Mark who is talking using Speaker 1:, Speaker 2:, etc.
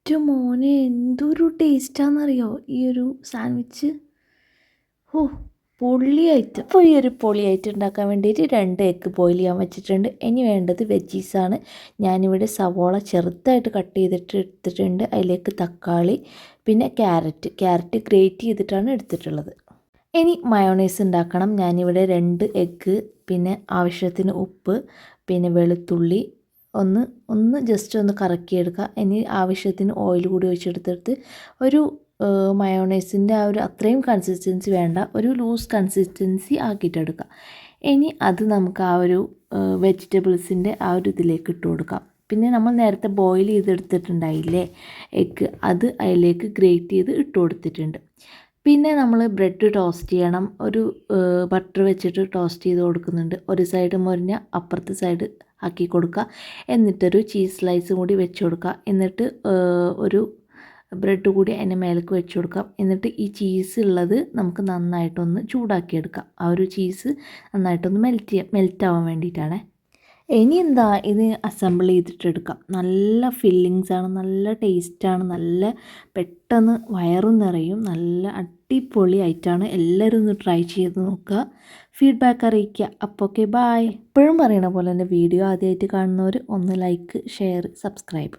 Speaker 1: എൻ്റെ മോനെ എന്തൊരു ടേസ്റ്റാണെന്നറിയോ ഈ ഒരു സാൻഡ്വിച്ച്. ഓ, പൊളിയായിട്ട്. അപ്പോൾ ഈ ഒരു പൊളിയായിട്ട് ഉണ്ടാക്കാൻ വേണ്ടിയിട്ട് 2 എഗ്ഗ് ബോയിൽ ചെയ്യാൻ വെച്ചിട്ടുണ്ട്. ഇനി വേണ്ടത് വെജീസാണ്. ഞാനിവിടെ സവോള ചെറുതായിട്ട് കട്ട് ചെയ്തിട്ട് എടുത്തിട്ടുണ്ട്. അതിലേക്ക് തക്കാളി, പിന്നെ ക്യാരറ്റ് ഗ്രേറ്റ് ചെയ്തിട്ടാണ് എടുത്തിട്ടുള്ളത്. ഇനി മയോണൈസ് ഉണ്ടാക്കണം. ഞാനിവിടെ 2 എഗ്ഗ്, പിന്നെ ആവശ്യത്തിന് ഉപ്പ്, പിന്നെ വെളുത്തുള്ളി ഒന്ന് ജസ്റ്റ് ഒന്ന് കറക്കിയെടുക്കുക. ഇനി ആവശ്യത്തിന് ഓയിൽ കൂടി ഒഴിച്ചെടുത്തിട്ട് ഒരു മയോണൈസിൻ്റെ ആ ഒരു അത്രയും കൺസിസ്റ്റൻസി വേണ്ട, ഒരു ലൂസ് കൺസിസ്റ്റൻസി ആക്കിയിട്ടെടുക്കുക. ഇനി അത് നമുക്ക് ആ ഒരു വെജിറ്റബിൾസിൻ്റെ ആ ഒരു ഇതിലേക്ക് ഇട്ട് കൊടുക്കാം. പിന്നെ നമ്മൾ നേരത്തെ ബോയിൽ ചെയ്തെടുത്തിട്ടുണ്ടായില്ലേ എഗ്ഗ്, അത് അതിലേക്ക് ഗ്രേറ്റ് ചെയ്ത് ഇട്ട് കൊടുത്തിട്ടുണ്ട്. പിന്നെ നമ്മൾ ബ്രെഡ് ടോസ്റ്റ് ചെയ്യണം. ഒരു ബട്ടർ വെച്ചിട്ട് ടോസ്റ്റ് ചെയ്ത് കൊടുക്കുന്നുണ്ട്. ഒരു സൈഡ് മൊരിഞ്ഞ അപ്പുറത്തെ സൈഡ് ആക്കി കൊടുക്കുക. എന്നിട്ടൊരു ചീസ് സ്ലൈസും കൂടി വെച്ച് കൊടുക്കുക. എന്നിട്ട് ഒരു ബ്രെഡ് കൂടി അതിൻ്റെ മേലേക്ക് വെച്ച് കൊടുക്കാം. എന്നിട്ട് ഈ ചീസ് ഉള്ളത് നമുക്ക് നന്നായിട്ടൊന്ന് ചൂടാക്കിയെടുക്കാം. ആ ഒരു ചീസ് നന്നായിട്ടൊന്ന് മെൽറ്റ് ആവാൻ വേണ്ടിയിട്ടാണ്. ഇനി എന്താ, ഇത് അസംബിൾ ചെയ്തിട്ടെടുക്കാം. നല്ല ഫില്ലിങ്സ് ആണ്, നല്ല ടേസ്റ്റാണ്, നല്ല പെട്ടെന്ന് വയറും നിറയും, നല്ല അടിപൊളി ആയിട്ടാണ്. എല്ലാവരും ഒന്ന് ട്രൈ ചെയ്ത് നോക്കുക, ഫീഡ്ബാക്ക് അറിയിക്കുക. അപ്പോൾ ഓക്കെ, ബായ്. എപ്പോഴും പറയണ പോലെ തന്നെ വീഡിയോ ആദ്യമായിട്ട് കാണുന്നവർ ഒന്ന് ലൈക്ക്, ഷെയർ, സബ്സ്ക്രൈബ്.